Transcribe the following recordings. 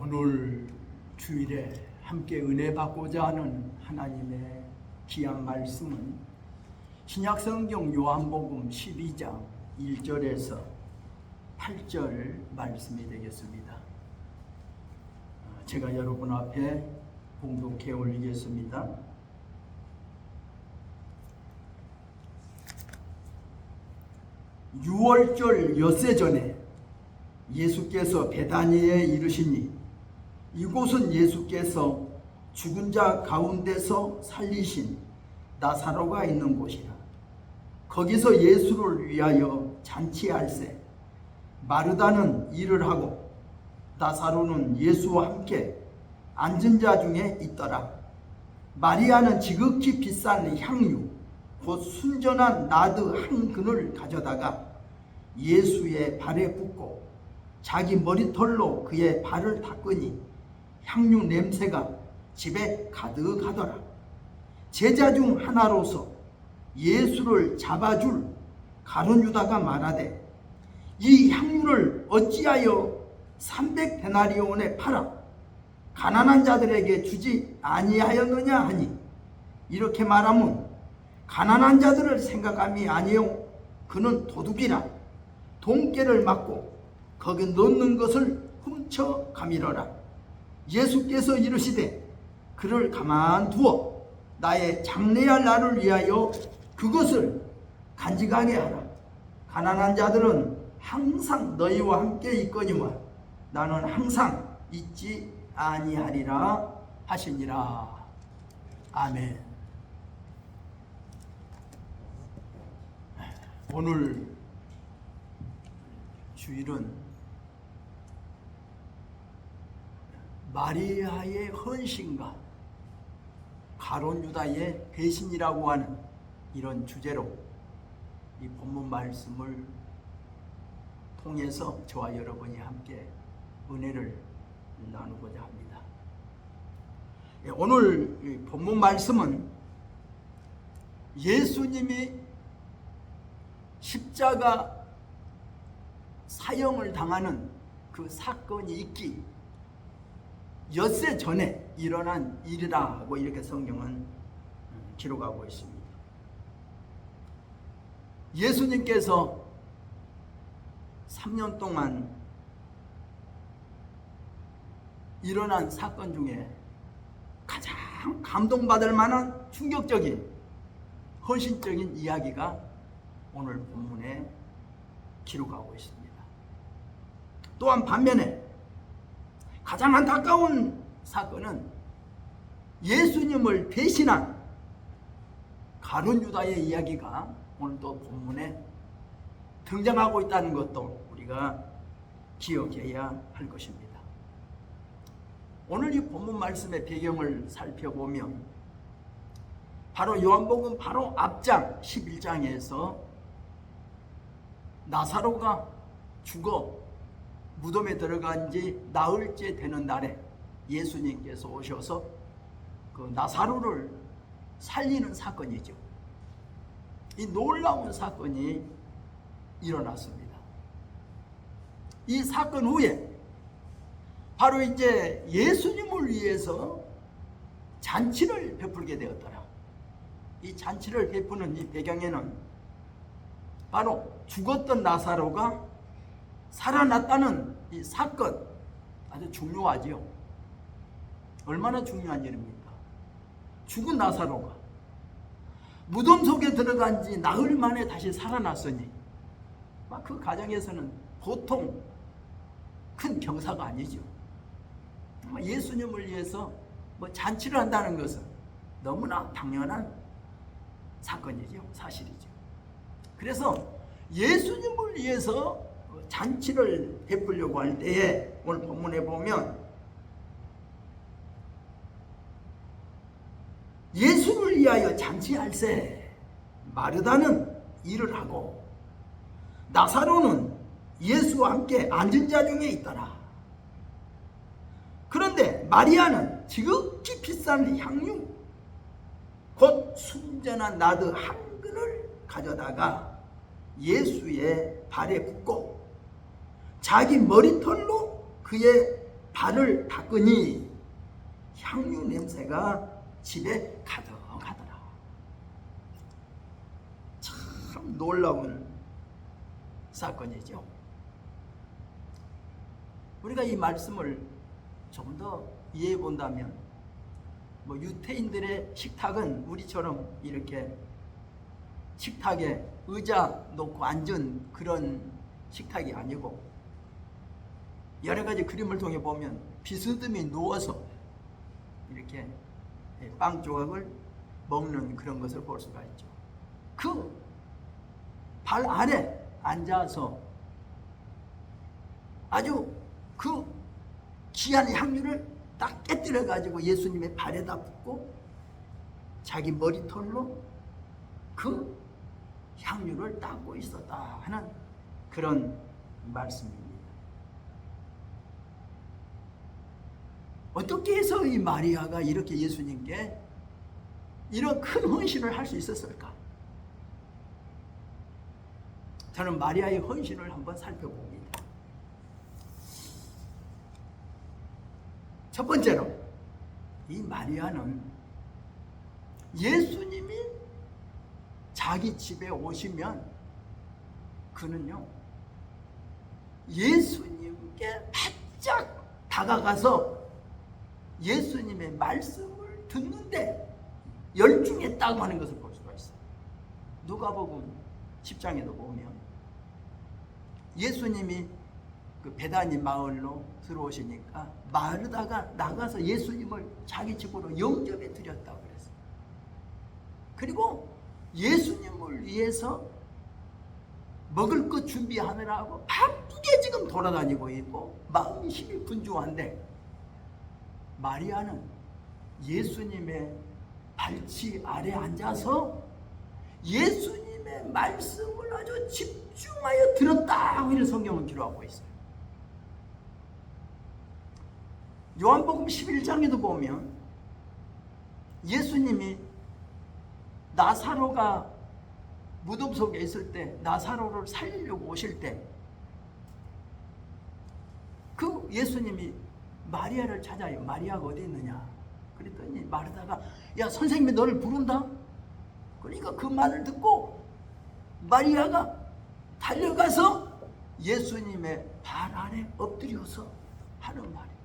오늘 주일에 함께 은혜 받고자 하는 하나님의 귀한 말씀은 신약성경 요한복음 12장 1절에서 8절 말씀이 되겠습니다. 제가 여러분 앞에 봉독해 올리겠습니다. 유월절 엿새 전에 예수께서 베다니에 이르시니 이곳은 예수께서 죽은 자 가운데서 살리신 나사로가 있는 곳이라. 거기서 예수를 위하여 잔치할세 마르다는 일을 하고 나사로는 예수와 함께 앉은 자 중에 있더라. 마리아는 지극히 비싼 향유 곧 순전한 나드 한 근을 가져다가 예수의 발에 붓고 자기 머리털로 그의 발을 닦으니 향유 냄새가 집에 가득하더라. 제자 중 하나로서 예수를 잡아줄 가룟 유다가 말하되 이 향유를 어찌하여 300데나리온에 팔아 가난한 자들에게 주지 아니하였느냐 하니, 이렇게 말하면 가난한 자들을 생각함이 아니요 그는 도둑이라 돈깨를 맞고 거기 넣는 것을 훔쳐 가미러라. 예수께서 이르시되 그를 가만두어 나의 장래할 날을 위하여 그것을 간직하게 하라. 가난한 자들은 항상 너희와 함께 있거니와 나는 항상 있지 아니하리라 하시니라. 아멘. 오늘 주일은 마리아의 헌신과 가룟 유다의 배신이라고 하는 이런 주제로 이 본문 말씀을 통해서 저와 여러분이 함께 은혜를 나누고자 합니다. 오늘 이 본문 말씀은 예수님이 십자가 사형을 당하는 그 사건이 있기 엿새 전에 일어난 일이라고 이렇게 성경은 기록하고 있습니다. 예수님께서 3년 동안 일어난 사건 중에 가장 감동받을 만한 충격적인 헌신적인 이야기가 오늘 본문에 기록하고 있습니다. 또한 반면에 가장 안타까운 사건은 예수님을 배신한 가룟 유다의 이야기가 오늘도 본문에 등장하고 있다는 것도 우리가 기억해야 할 것입니다. 오늘 이 본문 말씀의 배경을 살펴보면 바로 요한복음 바로 앞장 11장에서 나사로가 죽어 무덤에 들어간 지 나흘째 되는 날에 예수님께서 오셔서 그 나사로를 살리는 사건이죠. 이 놀라운 사건이 일어났습니다. 이 사건 후에 바로 이제 예수님을 위해서 잔치를 베풀게 되었더라. 이 잔치를 베푸는 이 배경에는 바로 죽었던 나사로가 살아났다는 이 사건, 아주 중요하지요. 얼마나 중요한 일입니까? 죽은 나사로가 무덤 속에 들어간 지 나흘 만에 다시 살아났으니 그 가정에서는 보통 큰 경사가 아니죠. 예수님을 위해서 잔치를 한다는 것은 너무나 당연한 사건이죠. 사실이죠. 그래서 예수님을 위해서 잔치를 베풀려고 할 때에 오늘 본문에 보면 예수를 위하여 잔치할세 마르다는 일을 하고 나사로는 예수와 함께 앉은 자 중에 있더라. 그런데 마리아는 지극히 비싼 향유 곧 순전한 나드 한 근을 가져다가 예수의 발에 붓고 자기 머리털로 그의 발을 닦으니 향유 냄새가 집에 가득하더라. 참 놀라운 사건이죠. 우리가 이 말씀을 좀 더 이해해 본다면, 유태인들의 식탁은 우리처럼 이렇게 식탁에 의자 놓고 앉은 그런 식탁이 아니고, 여러 가지 그림을 통해 보면 비스듬히 누워서 이렇게 빵 조각을 먹는 그런 것을 볼 수가 있죠. 그 발 아래 앉아서 아주 그 귀한 향유를 딱 깨뜨려 가지고 예수님의 발에다 붓고 자기 머리털로 그 향유를 닦고 있었다 하는 그런 말씀입니다. 어떻게 해서 이 마리아가 이렇게 예수님께 이런 큰 헌신을 할 수 있었을까? 저는 마리아의 헌신을 한번 살펴봅니다. 첫 번째로, 이 마리아는 예수님이 자기 집에 오시면 그는요, 예수님께 바짝 다가가서 예수님의 말씀을 듣는데 열중했다고 하는 것을 볼 수가 있어요. 누가복음 10장에도 보면 예수님이 그 베다니 마을로 들어오시니까 마르다가 나가서 예수님을 자기 집으로 영접해 드렸다고 그랬어요. 그리고 예수님을 위해서 먹을 것 준비하느라고 바쁘게 지금 돌아다니고 있고 마음이 힘이 분주한데, 마리아는 예수님의 발치 아래 앉아서 예수님의 말씀을 아주 집중하여 들었다, 이런 성경은 기록하고 있어요. 요한복음 11장에도 보면 예수님이 나사로가 무덤 속에 있을 때, 나사로를 살리려고 오실 때 그 예수님이 마리아를 찾아요. 마리아가 어디 있느냐? 그랬더니 마르다가 야, 선생님이 너를 부른다. 그러니까 그 말을 듣고 마리아가 달려가서 예수님의 발 아래 엎드려서 하는 말이에요.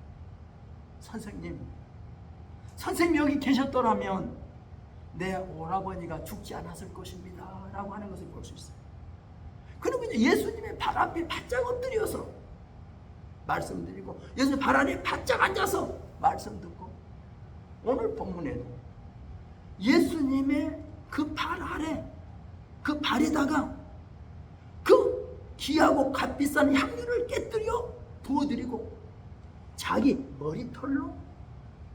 선생님 여기 계셨더라면 내 오라버니가 죽지 않았을 것입니다 라고 하는 것을 볼 수 있어요. 그리고 이제 예수님의 발 앞에 바짝 엎드려서 말씀드리고, 예수님 발 아래 바짝 앉아서 말씀 듣고, 오늘 본문에도 예수님의 그 발 아래, 그 발에다가 그 귀하고 값비싼 향유를 깨뜨려 부어드리고 자기 머리털로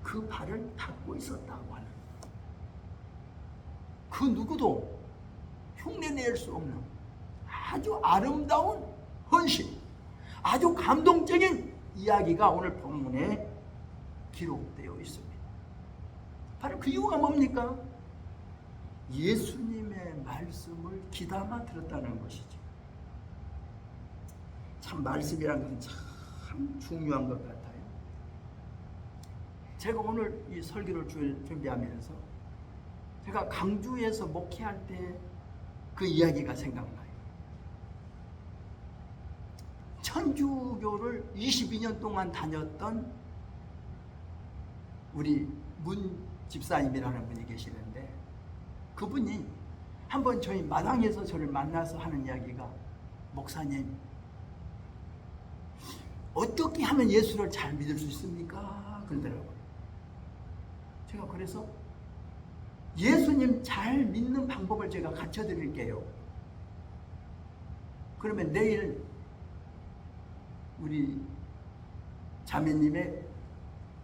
그 발을 닦고 있었다고 하는, 그 누구도 흉내낼 수 없는 아주 아름다운 헌신, 아주 감동적인 이야기가 오늘 본문에 기록되어 있습니다. 바로 그 이유가 뭡니까? 예수님의 말씀을 귀담아 들었다는 것이죠. 참 말씀이라는 것은 참 중요한 것 같아요. 제가 오늘 이 설교를 준비하면서 제가 강주에서 목회할 때 그 이야기가 생각나요. 천주교를 22년 동안 다녔던 우리 문 집사님이라는 분이 계시는데, 그분이 한번 저희 마당에서 저를 만나서 하는 이야기가, 목사님 어떻게 하면 예수를 잘 믿을 수 있습니까? 그러더라고요. 제가 그래서 예수님 잘 믿는 방법을 제가 가르쳐 드릴게요. 그러면 내일 우리 자매님의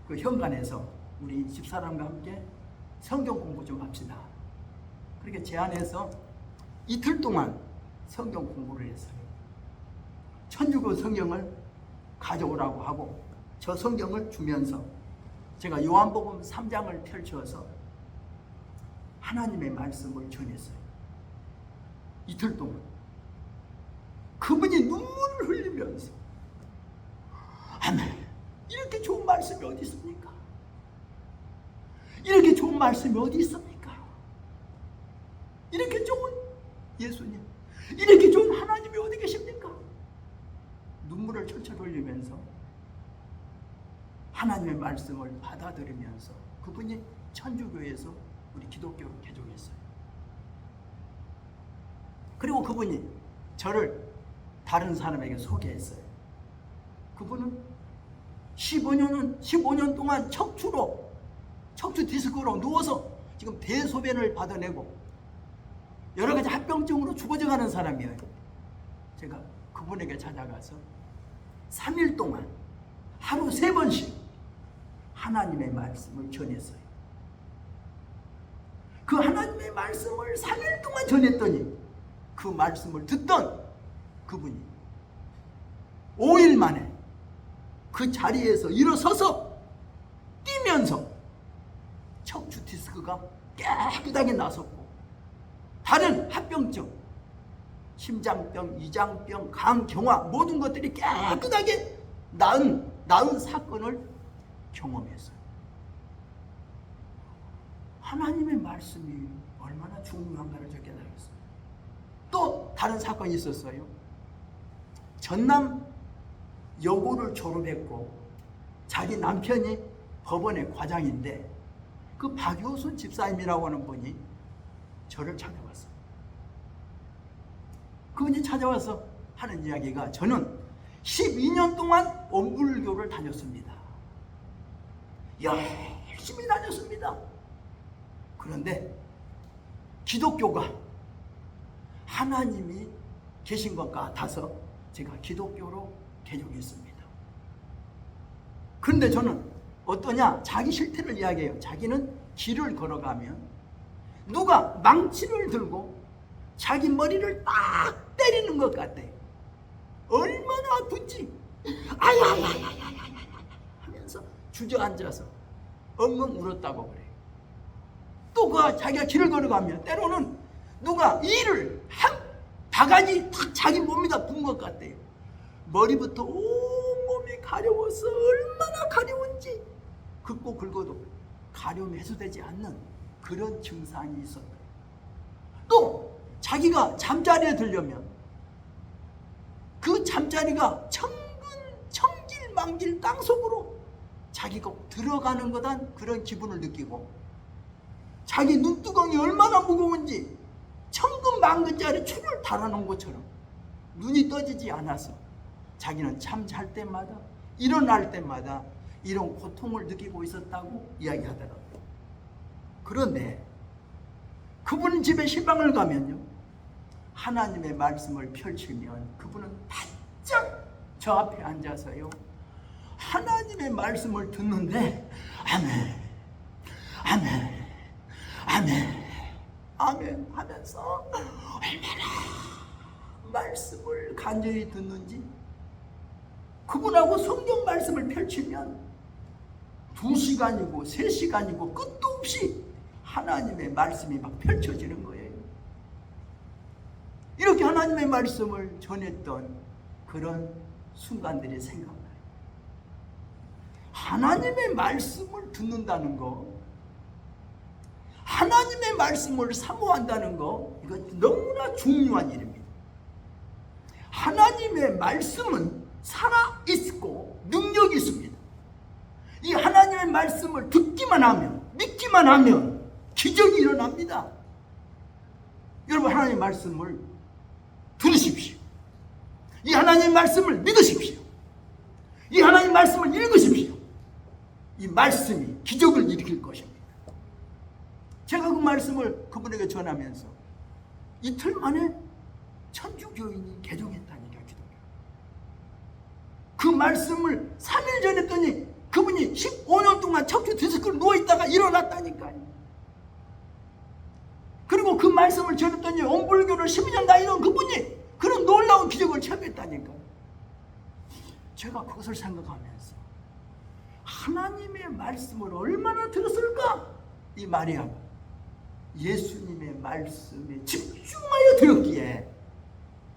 그 현관에서 우리 집사람과 함께 성경 공부 좀 합시다. 그렇게 제안해서 이틀 동안 성경 공부를 했어요. 천주교 성경을 가져오라고 하고 저 성경을 주면서 제가 요한복음 3장을 펼쳐서 하나님의 말씀을 전했어요. 이틀 동안. 그분이 눈물을 흘리면서 아멘, 이렇게 어디 있습니까? 이렇게 좋은 말씀이 어디 있습니까? 이렇게 좋은 예수님, 이렇게 좋은 하나님이 어디 계십니까? 눈물을 철철 흘리면서 하나님의 말씀을 받아들이면서 그분이 천주교에서 우리 기독교로 개종했어요. 그리고 그분이 저를 다른 사람에게 소개했어요. 그분은 15년 동안 척추 디스크로 누워서 지금 대소변을 받아내고 여러 가지 합병증으로 죽어져가는 사람이에요. 제가 그분에게 찾아가서 3일 동안 하루 3번씩 하나님의 말씀을 전했어요. 그 하나님의 말씀을 3일 동안 전했더니 그 말씀을 듣던 그분이 5일 만에 그 자리에서 일어서서 뛰면서 척추 디스크가 깨끗하게 나섰고 다른 합병증, 심장병, 위장병, 간, 경화 모든 것들이 깨끗하게 나은 사건을 경험했어요. 하나님의 말씀이 얼마나 중요한가를 저 깨달았어요. 또 다른 사건이 있었어요. 전남 여고를 졸업했고 자기 남편이 법원의 과장인데 그 박효순 집사님이라고 하는 분이 저를 찾아왔어요. 그분이 찾아와서 하는 이야기가 저는 12년 동안 원불교를 다녔습니다. 열심히 다녔습니다. 그런데 기독교가 하나님이 계신 것 같아서 제가 기독교로 개종했습니다. 그런데 저는 어떠냐? 자기 실태를 이야기해요. 자기는 길을 걸어가면 누가 망치를 들고 자기 머리를 딱 때리는 것 같아요. 얼마나 아픈지 아야야야야야야 하면서 주저앉아서 엉엉 울었다고 그래요. 또 그 자기가 길을 걸어가면 때로는 누가 이를 한 바가지 딱 자기 몸에다 부은 것 같아요. 머리부터 온몸이 가려워서 얼마나 가려운지 긁고 긁어도 가려움이 해소되지 않는 그런 증상이 있었다. 또 자기가 잠자리에 들려면 그 잠자리가 청길망길 땅속으로 자기가 들어가는 듯한 그런 기분을 느끼고 자기 눈두덩이 얼마나 무거운지 천근만근짜리 추를 달아놓은 것처럼 눈이 떠지지 않아서 자기는 잠잘 때마다 일어날 때마다 이런 고통을 느끼고 있었다고 이야기하더라고요. 그런데 그분 집에 신방을 가면요, 하나님의 말씀을 펼치면 그분은 바짝 저 앞에 앉아서요 하나님의 말씀을 듣는데 아멘 아멘 아멘 아멘 하면서 얼마나 말씀을 간절히 듣는지 그분하고 성경 말씀을 펼치면 2시간이고 3시간이고 끝도 없이 하나님의 말씀이 막 펼쳐지는 거예요. 이렇게 하나님의 말씀을 전했던 그런 순간들이 생각나요. 하나님의 말씀을 듣는다는 거, 하나님의 말씀을 사모한다는 거, 이건 너무나 중요한 일입니다. 하나님의 말씀은 살아있고 능력이 있습니다. 이 하나님의 말씀을 듣기만 하면, 믿기만 하면 기적이 일어납니다. 여러분, 하나님의 말씀을 들으십시오. 이 하나님의 말씀을 믿으십시오. 이 하나님의 말씀을 읽으십시오. 이 말씀이 기적을 일으킬 것입니다. 제가 그 말씀을 그분에게 전하면서 이틀 만에 천주교인이 개종했다니까, 기독교. 그 말씀을 3일 전했더니 그분이 15년 동안 척추 디스크로 누워있다가 일어났다니까요. 그리고 그 말씀을 전했더니 원불교를 12년 다니던 그분이 그런 놀라운 기적을 체험했다니까. 제가 그것을 생각하면서 하나님의 말씀을 얼마나 들었을까? 이 마리아가 예수님의 말씀에 집중하여 들었기에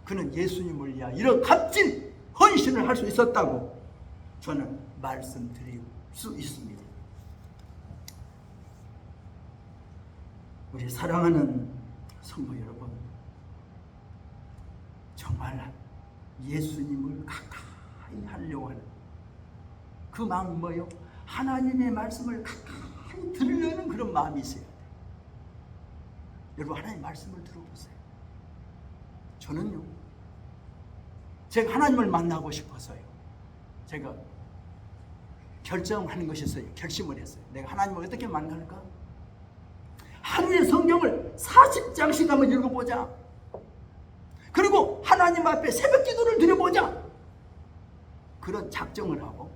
그는 예수님을 위하여 이런 값진 헌신을 할 수 있었다고 저는 말씀드리고 수 있습니다. 우리 사랑하는 성도 여러분, 정말 예수님을 가까이 하려고 하는 그 마음은 뭐예요? 하나님의 말씀을 가까이 들으려는 그런 마음이 있어야 돼요. 여러분, 하나님의 말씀을 들어보세요. 저는요, 제가 하나님을 만나고 싶어서요, 제가 결정하는 것이 있어요. 결심을 했어요. 내가 하나님을 어떻게 만날까? 하루에 성경을 40장씩 한번 읽어보자. 그리고 하나님 앞에 새벽 기도를 드려보자. 그런 작정을 하고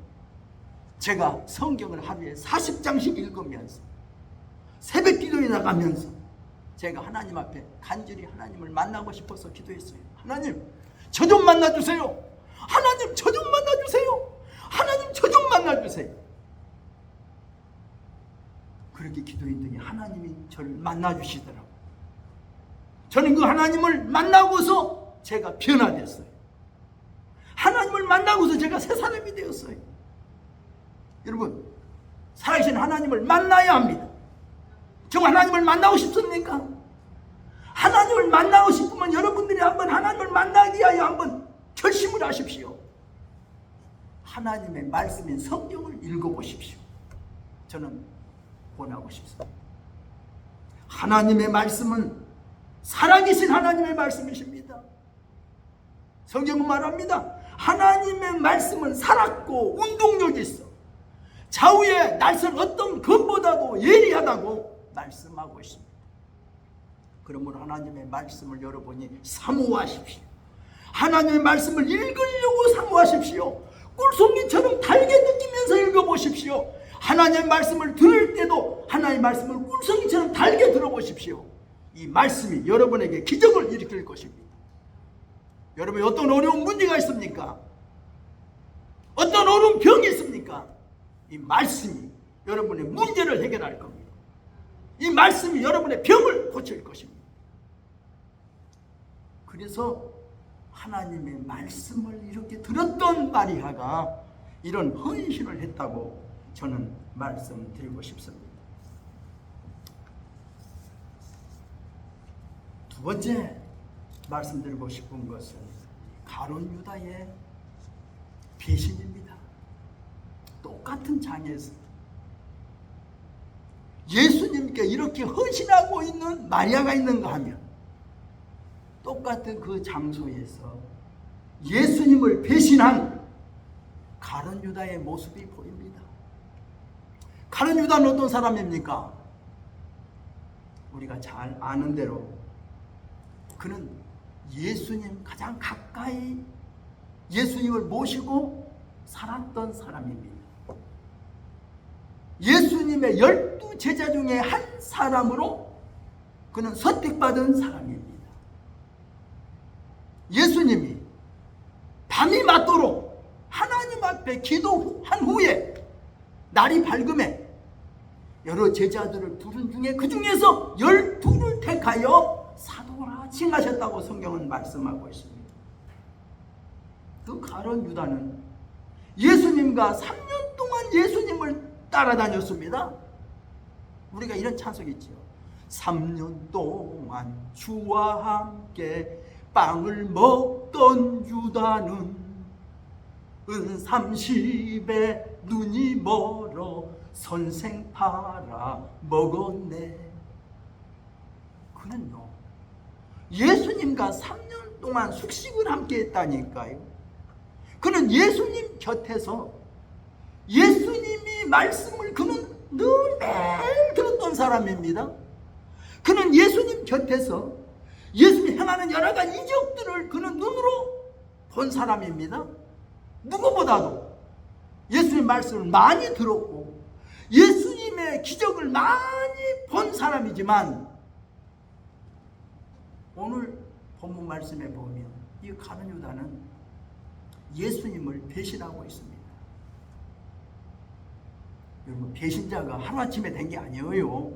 제가 성경을 하루에 40장씩 읽으면서 새벽 기도에 나가면서 제가 하나님 앞에 간절히 하나님을 만나고 싶어서 기도했어요. 하나님, 저 좀 만나주세요. 하나님, 저 좀 만나주세요. 하나님, 저 좀 만나주세요. 그렇게 기도했더니 하나님이 저를 만나주시더라고요. 저는 그 하나님을 만나고서 제가 변화됐어요. 하나님을 만나고서 제가 새 사람이 되었어요. 여러분, 살아계신 하나님을 만나야 합니다. 정말 하나님을 만나고 싶습니까? 하나님을 만나고 싶으면 여러분들이 한번 하나님을 만나기 위하여 한번 결심을 하십시오. 하나님의 말씀인 성경을 읽어보십시오. 저는 권하고 싶습니다. 하나님의 말씀은 살아계신 하나님의 말씀이십니다. 성경은 말합니다. 하나님의 말씀은 살았고 운동력이 있어 좌우에 날선 어떤 것보다도 예리하다고 말씀하고 있습니다. 그러므로 하나님의 말씀을 여러분이 사모하십시오. 하나님의 말씀을 읽으려고 사모하십시오. 꿀송이처럼 달게 느끼면서 읽어보십시오. 하나님의 말씀을 들을 때도 하나님의 말씀을 꿀송이처럼 달게 들어보십시오. 이 말씀이 여러분에게 기적을 일으킬 것입니다. 여러분이 어떤 어려운 문제가 있습니까? 어떤 어려운 병이 있습니까? 이 말씀이 여러분의 문제를 해결할 겁니다. 이 말씀이 여러분의 병을 고칠 것입니다. 그래서 하나님의 말씀을 이렇게 들었던 마리아가 이런 헌신을 했다고 저는 말씀드리고 싶습니다. 두 번째 말씀드리고 싶은 것은 가룟 유다의 배신입니다. 똑같은 장에서 예수님께 이렇게 헌신하고 있는 마리아가 있는가 하면 똑같은 그 장소에서 예수님을 배신한 가룟 유다의 모습이 보입니다. 가룟 유다는 어떤 사람입니까? 우리가 잘 아는 대로 그는 예수님 가장 가까이 예수님을 모시고 살았던 사람입니다. 예수님의 12제자 중에 한 사람으로 그는 선택받은 사람입니다. 예수님이 밤이 맞도록 하나님 앞에 기도한 후에 날이 밝음에 여러 제자들을 부른 중에 그 중에서 12를 택하여 사도라 칭하셨다고 성경은 말씀하고 있습니다. 그 가룟 유다는 예수님과 3년 동안 예수님을 따라다녔습니다. 우리가 이런 찬송이 있죠. 3년 동안 주와 함께 빵을 먹던 유다는 은 30에 눈이 멀어 선생 팔아 먹었네. 그는요, 예수님과 3년 동안 숙식을 함께 했다니까요. 그는 예수님 곁에서 예수님이 말씀을 그는 늘 매일 들었던 사람입니다. 그는 예수님 곁에서 예수님이 행하는 여러 가지 이적들을 그는 눈으로 본 사람입니다. 누구보다도 예수님의 말씀을 많이 들었고 예수님의 기적을 많이 본 사람이지만 오늘 본문 말씀에 보면 이 가룟 유다는 예수님을 배신하고 있습니다. 여러분, 배신자가 하루아침에 된 게 아니에요.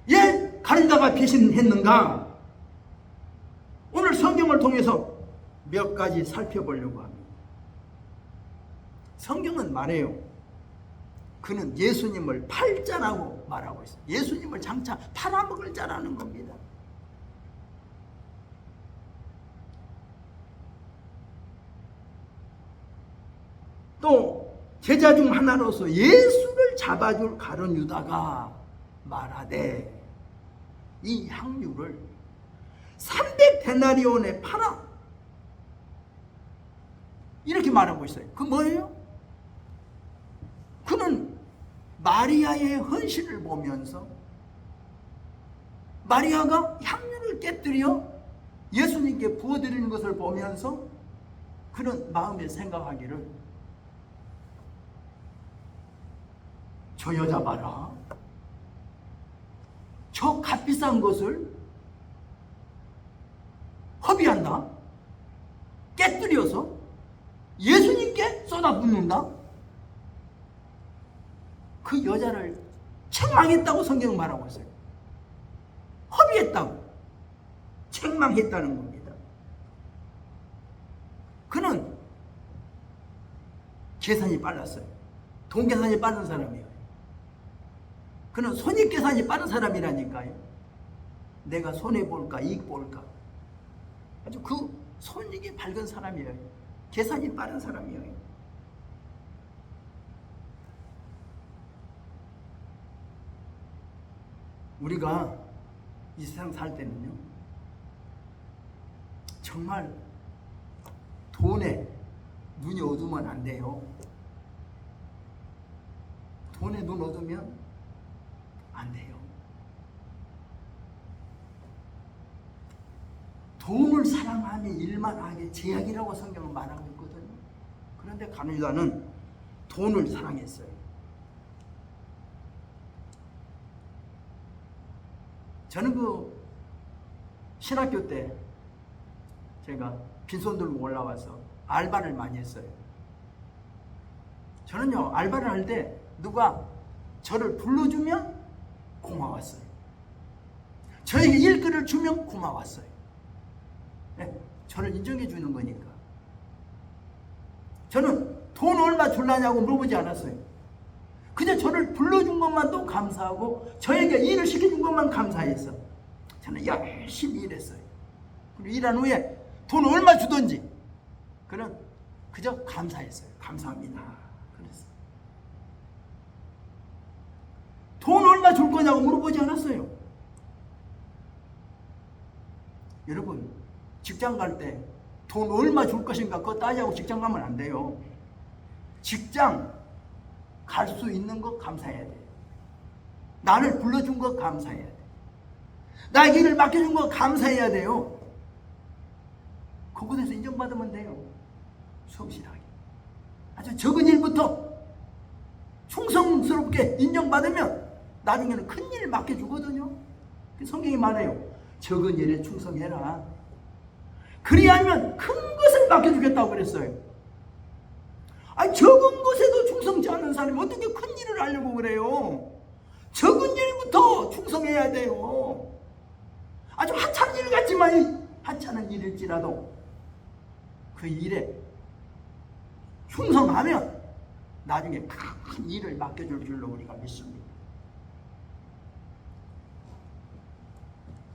예, 가룟 유다가 배신했는가? 오늘 성경을 통해서 몇 가지 살펴보려고 합니다. 성경은 말해요. 그는 예수님을 팔자라고 말하고 있어요. 예수님을 장차 팔아먹을 자라는 겁니다. 또 제자 중 하나로서 예수를 잡아줄 가룟 유다가 말하되 이 향유를 300데나리온에 팔아, 이렇게 말하고 있어요. 그 뭐예요? 그는 마리아의 헌신을 보면서 마리아가 향유를 깨뜨려 예수님께 부어드리는 것을 보면서 그는 마음에 생각하기를, 저 여자 봐라, 저 값비싼 것을 허비한다, 깨뜨려서 예수님께 쏟아붓는다. 그 여자를 책망했다고 성경은 말하고 있어요. 허비했다고, 책망했다는 겁니다. 그는 계산이 빨랐어요. 돈 계산이 빠른 사람이에요. 그는 손익 계산이 빠른 사람이라니까요. 내가 손해볼까 이익 볼까, 아주 그 손익이 밝은 사람이에요. 계산이 빠른 사람이에요. 우리가 이 세상 살 때는요, 정말 돈에 눈이 어두면 안 돼요. 돈에 눈 어두면 안 돼요. 돈을 사랑하며 일만 하게 제약이라고 성경은 말하고 있거든요. 그런데 가룟 유다는 돈을 사랑했어요. 저는 그 신학교 때 제가 빈손 들고 올라와서 알바를 많이 했어요. 저는요, 알바를 할 때 누가 저를 불러주면 고마웠어요. 저에게 일거리를 주면 고마웠어요. 네, 저를 인정해 주는 거니까. 저는 돈 얼마 줄라냐고 물어보지 않았어요. 그냥 저를 불러준 것만도 감사하고 저에게 일을 시켜준 것만 감사했어. 저는 열심히 일했어요. 그리고 일한 후에 돈 얼마 주든지 그는 그저 감사했어요. 감사합니다. 그랬어요. 돈 얼마 줄 거냐고 물어보지 않았어요. 여러분, 직장 갈 때 돈 얼마 줄 것인가 그거 따지고 직장 가면 안 돼요. 직장 갈 수 있는 거 감사해야 돼. 나를 불러준 거 감사해야 돼. 나에게 일을 맡겨준 거 감사해야 돼요. 그곳에서 인정받으면 돼요. 성실하게. 아주 적은 일부터 충성스럽게 인정받으면 나중에는 큰 일을 맡겨주거든요. 성경이 말해요. 적은 일에 충성해라. 그리하면 큰 것을 맡겨주겠다고 그랬어요. 아니, 적은 것에도 충성치 않는 사람이 어떻게 큰 일을 하려고 그래요? 적은 일부터 충성해야 돼요. 아주 하찮은 일 같지만 하찮은 일일지라도 그 일에 충성하면 나중에 큰 일을 맡겨줄 줄로 우리가 믿습니다.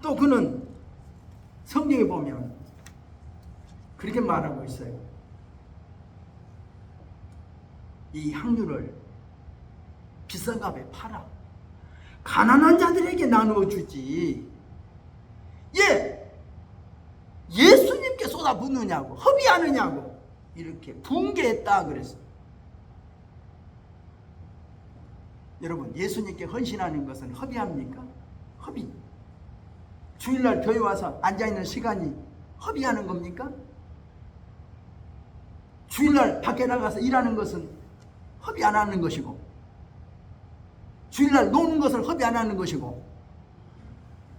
또 그는 성경에 보면 그렇게 말하고 있어요. 이 향유를 비싼 값에 팔아 가난한 자들에게 나누어 주지. 예수님께 쏟아붓느냐고, 허비하느냐고 이렇게 붕괴했다 그랬어요. 여러분, 예수님께 헌신하는 것은 허비합니까? 허비. 주일날 교회 와서 앉아있는 시간이 허비하는 겁니까? 주일날 밖에 나가서 일하는 것은 허비 안 하는 것이고, 주일날 노는 것을 허비 안 하는 것이고,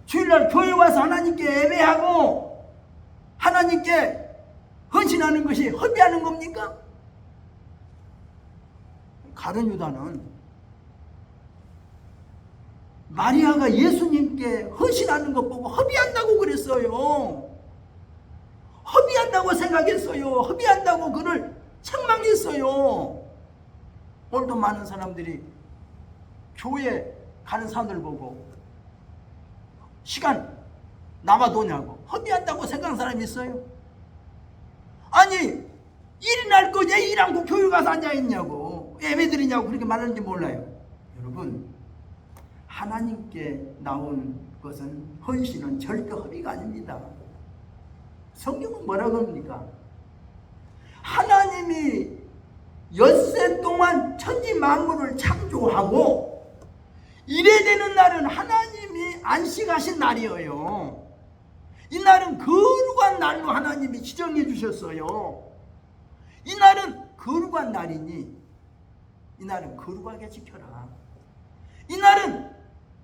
주일날 교회 와서 하나님께 예배하고 하나님께 헌신하는 것이 허비하는 겁니까? 가룟 유다는 마리아가 예수님께 헌신하는 것 보고 허비한다고 그랬어요. 허비한다고 생각했어요. 허비한다고 그를 책망했어요. 오늘도 많은 사람들이 교회 가는 사람들 보고 시간 남아도냐고 허비한다고 생각하는 사람이 있어요? 아니 일이 날 거 왜 일 않고 교회 가서 앉아있냐고 예배드리냐고 그렇게 말하는지 몰라요. 여러분 하나님께 나온 것은 헌신은 절대 허비가 아닙니다. 성경은 뭐라고 합니까? 하나님이 엿새 동안 천지 만물을 창조하고 이래 되는 날은 하나님이 안식하신 날이에요. 이 날은 거룩한 날로 하나님이 지정해 주셨어요. 이 날은 거룩한 날이니 이 날은 거룩하게 지켜라. 이 날은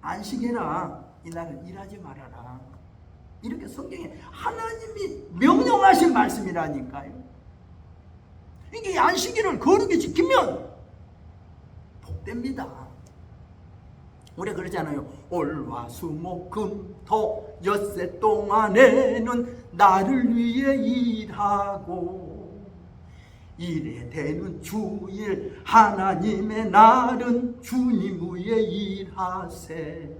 안식해라. 이 날은 일하지 말아라. 이렇게 성경에 하나님이 명령하신 말씀이라니까요. 이게 안식일을 거룩히 지키면 복됩니다. 우리 그러잖아요. 월화수목금토 엿새 동안에는 나를 위해 일하고 이래 되는 주일 하나님의 날은 주님 위해 일하세.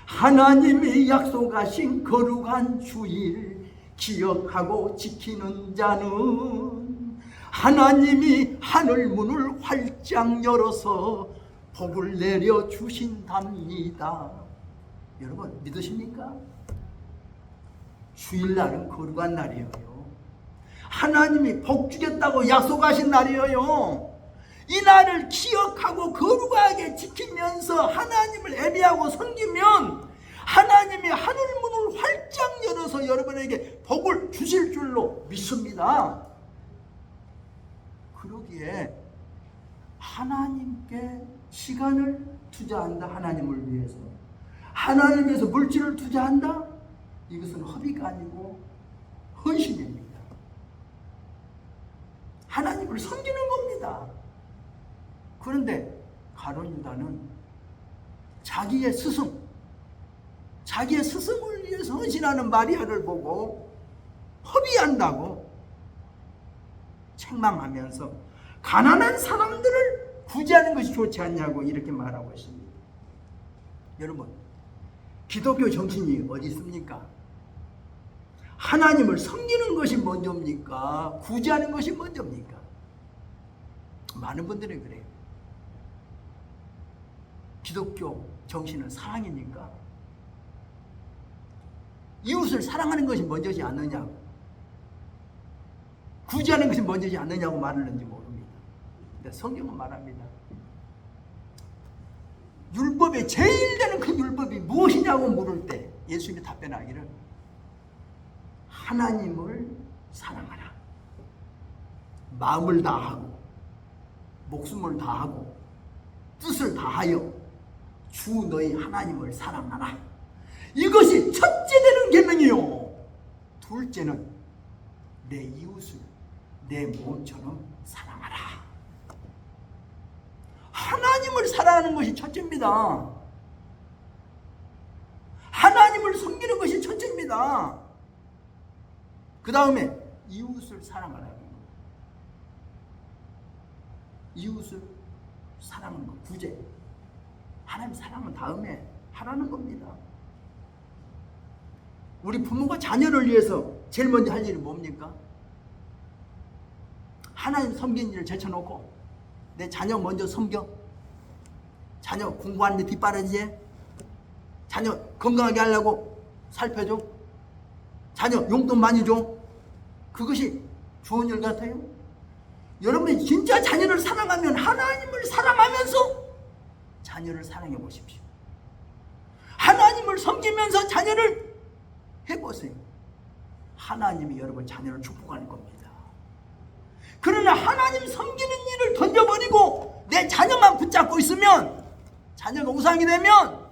하나님이 약속하신 거룩한 주일 기억하고 지키는 자는 하나님이 하늘 문을 활짝 열어서 복을 내려 주신답니다. 여러분 믿으십니까? 주일날은 거룩한 날이에요. 하나님이 복 주겠다고 약속하신 날이에요. 이 날을 기억하고 거룩하게 지키면서 하나님을 예배하고 섬기면 하나님이 하늘 문을 활짝 열어서 여러분에게 복을 주실 줄로 믿습니다. 그러기에 하나님께 시간을 투자한다. 하나님을 위해서 하나님을 위해서 물질을 투자한다. 이것은 허비가 아니고 헌신입니다. 하나님을 섬기는 겁니다. 그런데 가룟 유다는 자기의 스승을 위해서 헌신하는 마리아를 보고 허비한다고 책망하면서 가난한 사람들을 구제하는 것이 좋지 않냐고 이렇게 말하고 있습니다. 여러분 기독교 정신이 어디 있습니까? 하나님을 섬기는 것이 먼저입니까? 구제하는 것이 먼저입니까? 많은 분들이 그래요. 기독교 정신은 사랑이니까 이웃을 사랑하는 것이 먼저지 않느냐고, 구제하는 것이 먼저지 않느냐고 말하는지 모릅니다. 근데 성경은 말합니다. 율법의 제일 되는 큰 율법이 무엇이냐고 물을 때 예수님이 답변하기를 하나님을 사랑하라. 마음을 다하고 목숨을 다하고 뜻을 다하여 주 너희 하나님을 사랑하라. 이것이 첫째 되는 계명이요. 둘째는 내 이웃을 내 몸처럼 사랑하라. 하나님을 사랑하는 것이 첫째입니다. 하나님을 섬기는 것이 첫째입니다. 그 다음에 이웃을 사랑하라는 것. 이웃을 사랑하는 것, 구제. 하나님 사랑은 다음에 하라는 겁니다. 우리 부모가 자녀를 위해서 제일 먼저 할 일이 뭡니까? 하나님 섬기는 일을 제쳐놓고 내 자녀 먼저 섬겨. 자녀 공부하는데 뒷바라지에, 자녀 건강하게 하려고 살펴줘, 자녀 용돈 많이 줘. 그것이 좋은 일 같아요? 여러분이 진짜 자녀를 사랑하면 하나님을 사랑하면서 자녀를 사랑해 보십시오. 하나님을 섬기면서 자녀를 해보세요. 하나님이 여러분 자녀를 축복할 겁니다. 그러나 하나님 섬기는 일을 던져버리고 내 자녀만 붙잡고 있으면, 자녀가 우상이 되면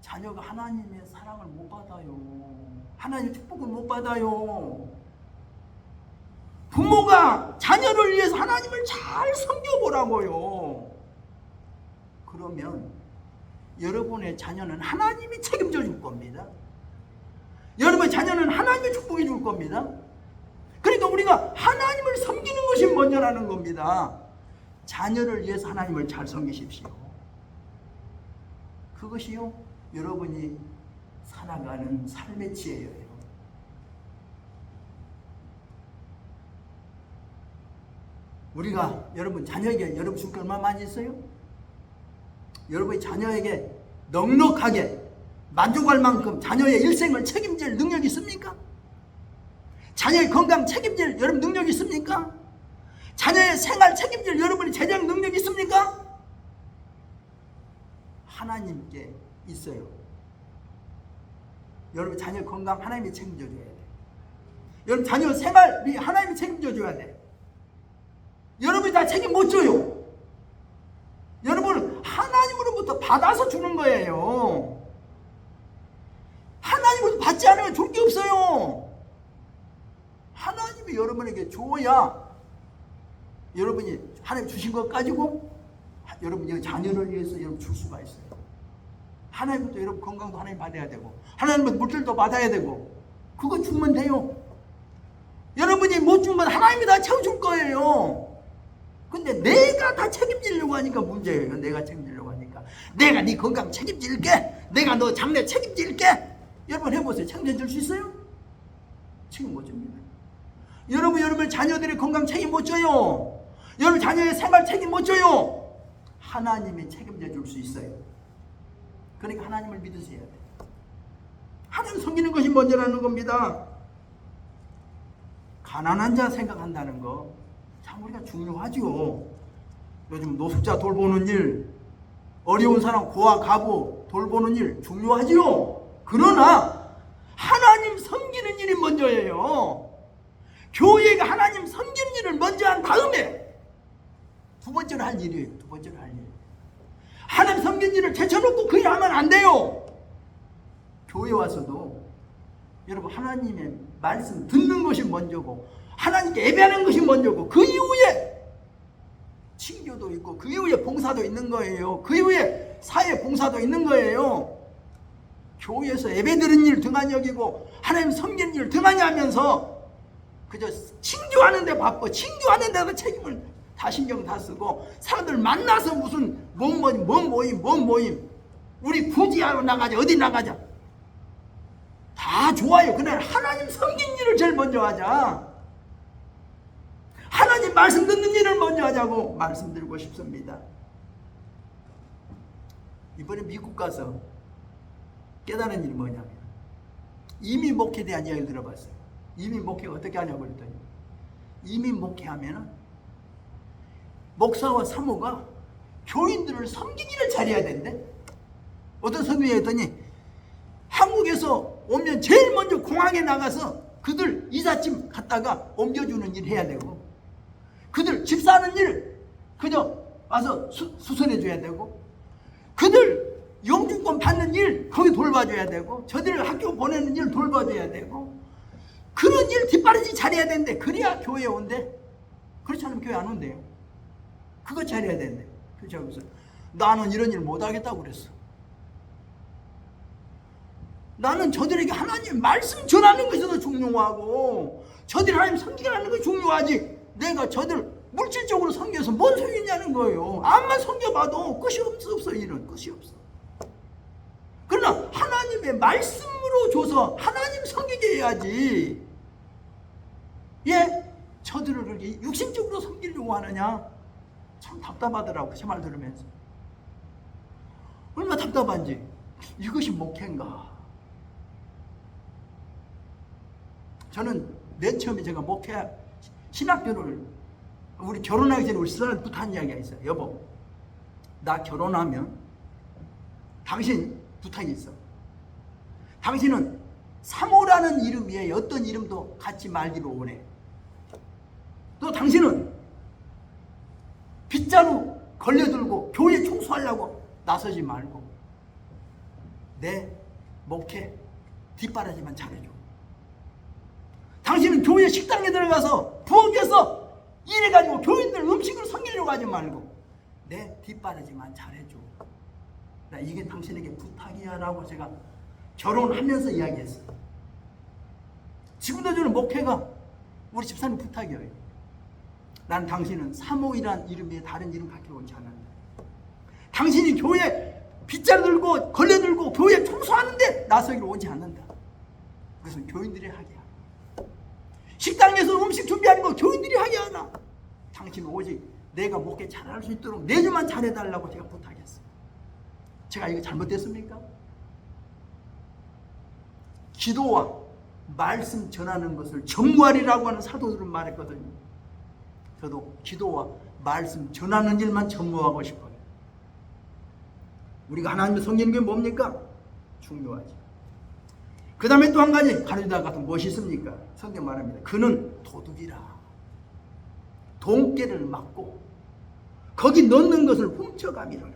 자녀가 하나님의 사랑을 못 받아요. 하나님의 축복을 못 받아요. 부모가 자녀를 위해서 하나님을 잘 섬겨보라고요. 그러면 여러분의 자녀는 하나님이 책임져 줄 겁니다. 여러분의 자녀는 하나님의 축복해 줄 겁니다. 그러니까 우리가 하나님을 섬기는 것이 먼저라는 겁니다. 자녀를 위해서 하나님을 잘 섬기십시오. 그것이요 여러분이 살아가는 삶의 지혜예요. 우리가 여러분 자녀에게 여러분 줄 게 얼마나 많이 있어요? 여러분이 자녀에게 넉넉하게 만족할 만큼 자녀의 일생을 책임질 능력이 있습니까? 자녀의 건강 책임질 여러분 능력이 있습니까? 자녀의 생활 책임질 여러분이 재정 능력이 있습니까? 하나님께 있어요. 여러분 자녀 건강 하나님이 책임져 줘야 돼. 여러분 자녀 생활이 하나님이 책임져 줘야 돼. 여러분이 다 책임 못 져요. 여러분은 하나님으로부터 받아서 주는 거예요. 하나님으로부터 받지 않으면 줄 게 없어요. 하나님이 여러분에게 줘야 여러분이 하나님 주신 것 가지고 여러분 자녀를 위해서 여러분 줄 수가 있어요. 하나님부터 여러분 건강도 하나님 받아야 되고 하나님부터 물질도 받아야 되고 그거 주면 돼요. 여러분이 못 주면 하나님이 다 채워줄 거예요. 근데 내가 다 책임지려고 하니까 문제예요. 내가 책임지려고 하니까 내가 네 건강 책임질게, 내가 너 장래 책임질게. 여러분 해보세요. 책임질 수 있어요? 책임 못 집니다. 여러분 자녀들의 건강 책임 못 져요. 여러분 자녀의 생활 책임 못 져요. 하나님이 책임져 줄 수 있어요. 그러니까 하나님을 믿으셔야 돼요. 하나님 섬기는 것이 먼저라는 겁니다. 가난한 자 생각한다는 거 참 우리가 중요하죠. 요즘 노숙자 돌보는 일, 어려운 사람 고아 가부 돌보는 일 중요하지요. 그러나 하나님 섬기는 일이 먼저예요. 교회가 하나님 섬기는 일을 먼저 한 다음에 두 번째로 할 일이에요. 두 번째로 할 일. 하나님 섬기는 일을 제쳐놓고 그 일 하면 안 돼요. 교회 와서도 여러분 하나님의 말씀 듣는 것이 먼저고 하나님께 예배하는 것이 먼저고 그 이후에 친교도 있고 그 이후에 봉사도 있는 거예요. 그 이후에 사회 봉사도 있는 거예요. 교회에서 예배 드리는 일 등한히 여기고 하나님 섬기는 일 등한히 하면서 그저 친교하는 데 바빠. 친교하는 데도 책임을 다 신경 다 쓰고 사람들 만나서 무슨 뭔 모임 우리 구지하러 나가자 어디 나가자 다 좋아요. 그러나 하나님 섬기는 일을 제일 먼저 하자. 하나님 말씀 듣는 일을 먼저 하자고 말씀드리고 싶습니다. 이번에 미국 가서 깨달은 일이 뭐냐면 이민 목회에 대한 이야기를 들어봤어요. 이민 목회가 어떻게 하냐고 그랬더니 이민 목회하면 목사와 사모가 교인들을 섬기는 일을 잘해야 된대. 어떤 성경에 했더니 한국에서 오면 제일 먼저 공항에 나가서 그들 이삿짐 갖다가 옮겨주는 일 해야 되고 그들 집 사는 일 그저 와서 수선해 줘야 되고 그들 영주권 받는 일 거기 돌봐줘야 되고 저들을 학교 보내는 일 돌봐줘야 되고 그런 일 뒷바라지 잘해야 되는데 그래야 교회에 온대. 그렇지 않으면 교회 안 온대요. 그거 잘해야 되는데. 그래서 나는 이런 일 못하겠다고 그랬어. 나는 저들에게 하나님 말씀 전하는 것이 더 중요하고 저들이 하나님 섬기게 하는 것이 중요하지 내가 저들 물질적으로 섬겨서 뭔 소용이 있냐는 거예요. 암만 섬겨봐도 끝이 없어. 일은 끝이 없어. 그러나 하나님의 말씀으로 줘서 하나님 섬기게 해야지. 예? 저들을 그렇게 육신적으로 섬기려고 하느냐? 참 답답하더라고. 제 말 들으면서. 얼마나 답답한지. 이것이 목회인가? 저는 맨 처음에 제가 목회 신학교를 우리 결혼하기 전에 우리 신랑부터 한 이야기가 있어요. 여보, 나 결혼하면 당신 부탁이 있어. 당신은 사모라는 이름 위에 어떤 이름도 갖지 말기로 원해. 또 당신은 빗자루 걸려들고 교회 청소하려고 나서지 말고 내 목회 뒷바라지만 잘해줘. 당신은 교회 식당에 들어가서 부엌에서 일해가지고 교인들 음식을 섬기려고 하지 말고 내 뒷바라지만 잘해줘. 나 이게 당신에게 부탁이야 라고 제가 결혼하면서 이야기했어요. 지금도 저는 목회가 우리 집사님 부탁이에요. 난 당신은 사모이란 이름에 다른 이름 갖기로 원치 않는다. 당신이 교회 빗자루 들고 걸레 들고 교회 청소하는데 나서기를 원치 않는다. 그것은 교인들이 하게 하나. 식당에서 음식 준비하는 거 교인들이 하게 하나. 당신은 오직 내가 목회 잘할 수 있도록 내주만 잘해달라고 제가 부탁했어요. 제가 이거 잘못됐습니까? 기도와 말씀 전하는 것을 전무하리라고 하는 사도들은 말했거든요. 저도 기도와 말씀 전하는 일만 전무하고 싶어요. 우리가 하나님을 섬기는 게 뭡니까? 중요하죠. 그 다음에 또 한 가지 가르치다 같은 무엇이 있습니까? 성경 말합니다. 그는 도둑이라. 돈깨를 맞고 거기 넣는 것을 훔쳐가미러라.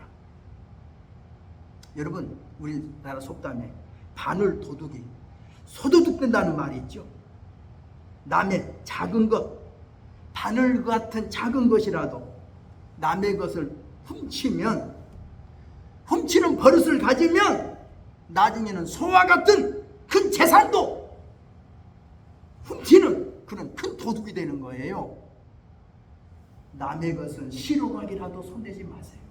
여러분, 우리나라 속담에 바늘 도둑이 소도둑 된다는 말이 있죠. 남의 작은 것, 바늘 같은 작은 것이라도 남의 것을 훔치면, 훔치는 버릇을 가지면 나중에는 소와 같은 큰 재산도 훔치는 그런 큰 도둑이 되는 거예요. 남의 것은 시루각이라도 손대지 마세요.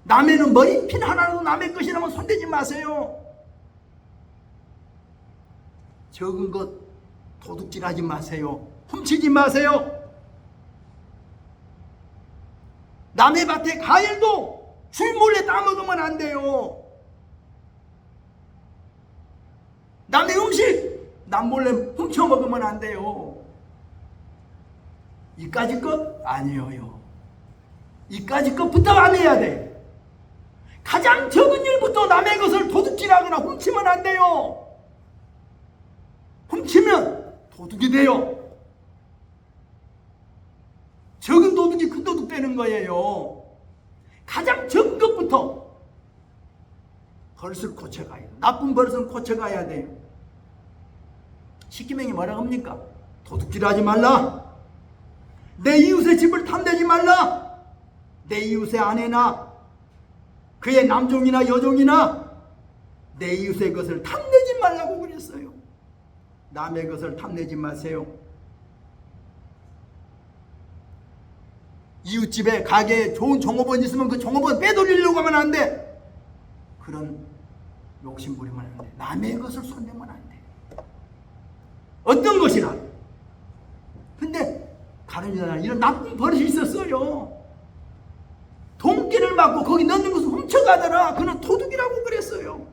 남의는 머리핀 하나라도 남의 것이라면 손대지 마세요. 적은 것 도둑질하지 마세요. 훔치지 마세요. 남의 밭에 과일도 주인 몰래 따먹으면 안 돼요. 남의 음식 남 몰래 훔쳐 먹으면 안 돼요. 이까지 것 아니에요. 이까지 것부터 안 해야 돼. 가장 적은 일부터 남의 것을 도둑질하거나 훔치면 안 돼요. 훔치면 도둑이 돼요. 적은 도둑이 큰 도둑 되는 거예요. 가장 적은 것부터 버릇을 고쳐가야 돼요. 나쁜 버릇은 고쳐가야 돼요. 십계명이 뭐라고 합니까? 도둑질하지 말라. 내 이웃의 집을 탐내지 말라. 내 이웃의 아내나 그의 남종이나 여종이나 내 이웃의 것을 탐내지 말라고 그랬어요. 남의 것을 탐내지 마세요. 이웃집에 가게에 좋은 종업원 있으면 그 종업원 빼돌리려고 하면 안 돼. 그런 욕심 부리면 안 돼. 남의 것을 손대면 안 돼. 어떤 것이라. 근데 가룟유다는 이런 나쁜 버릇이 있었어요. 돈깨를 맞고 거기 넣는 것을 훔쳐가더라. 그는 도둑이라고 그랬어요.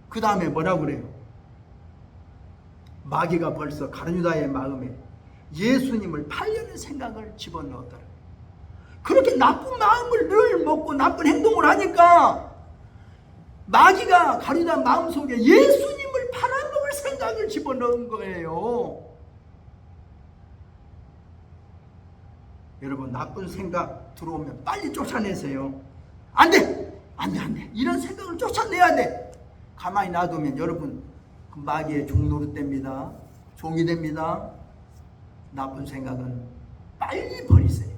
그 다음에 뭐라고 그래요? 마귀가 벌써 가룟유다의 마음에 예수님을 팔려는 생각을 집어넣었더라. 그렇게 나쁜 마음을 늘 먹고 나쁜 행동을 하니까 마귀가 가룟유다 마음속에 예수님을 팔아먹을 생각을 집어넣은 거예요. 여러분, 나쁜 생각 들어오면 빨리 쫓아내세요. 안 돼! 안 돼, 안 돼. 이런 생각을 쫓아내야 돼. 가만히 놔두면 여러분 그 마귀의 종노릇 됩니다. 종이 됩니다. 나쁜 생각은 빨리 버리세요.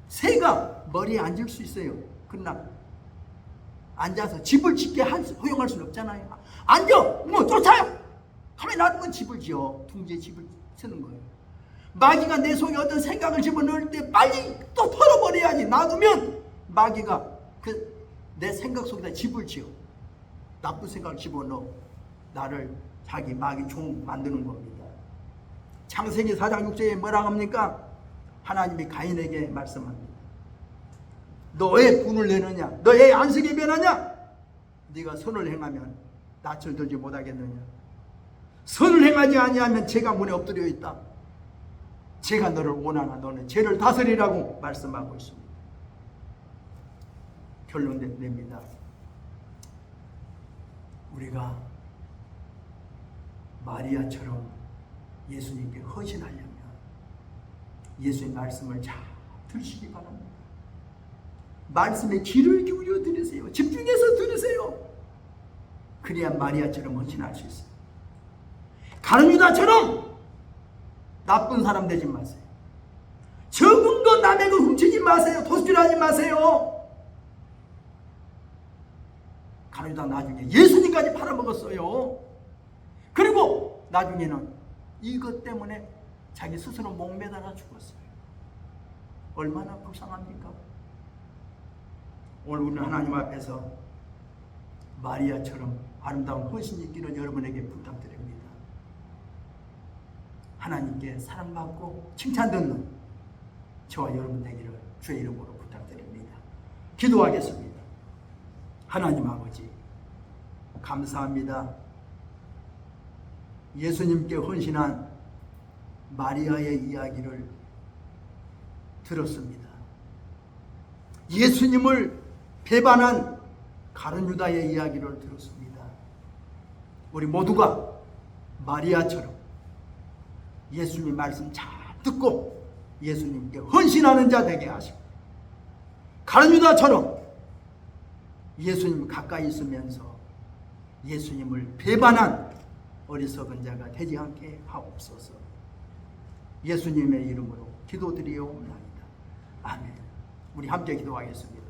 새가 머리에 앉을 수 있어요. 그러나 앉아서 집을 짓게 허용할 수는 없잖아요. 앉아! 뭐 쫓아요! 가만히 놔두면 집을 지어. 둥지에 집을 쓰는 거예요. 마귀가 내 속에 어떤 생각을 집어넣을 때 빨리 또 털어버려야지. 놔두면 마귀가 내 생각 속에다 집을 지어. 나쁜 생각을 집어넣어 나를 자기 마귀 종 만드는 겁니다. 창세기 4장 6절에 뭐라고 합니까? 하나님이 가인에게 말씀합니다. 너 왜 분을 내느냐? 너 왜 안식에 변하냐? 네가 선을 행하면 낯을 들지 못하겠느냐? 선을 행하지 아니하면 죄가 문에 엎드려 있다. 죄가 너를 원하나 너는 죄를 다스리라고 말씀하고 있습니다. 결론 냅니다. 우리가 마리아처럼 예수님께 헌신하려면 예수의 말씀을 잘 들으시기 바랍니다. 말씀에 귀를 기울여 들으세요. 집중해서 들으세요. 그래야 마리아처럼 헌신할 수 있어요. 가룟유다처럼 나쁜 사람 되지 마세요. 적은 거 남의 거 훔치지 마세요. 도둑질하지 마세요. 가룟유다 나중에 예수님까지 팔아먹었어요. 그리고 나중에는 이것 때문에 자기 스스로 목매달아 죽었어요. 얼마나 불쌍합니까? 오늘 우리는 하나님 앞에서 마리아처럼 아름다운 헌신이 있기를 여러분에게 부탁드립니다. 하나님께 사랑받고 칭찬 듣는 저와 여러분 되기를 주의 이름으로 부탁드립니다. 기도하겠습니다. 하나님 아버지, 감사합니다. 예수님께 헌신한 마리아의 이야기를 들었습니다. 예수님을 배반한 가룟유다의 이야기를 들었습니다. 우리 모두가 마리아처럼 예수님 말씀 잘 듣고 예수님께 헌신하는 자 되게 하시고, 가룟유다처럼 예수님 가까이 있으면서 예수님을 배반한 어리석은 자가 되지 않게 하옵소서. 예수님의 이름으로 기도드리옵나이다. 아멘. 우리 함께 기도하겠습니다.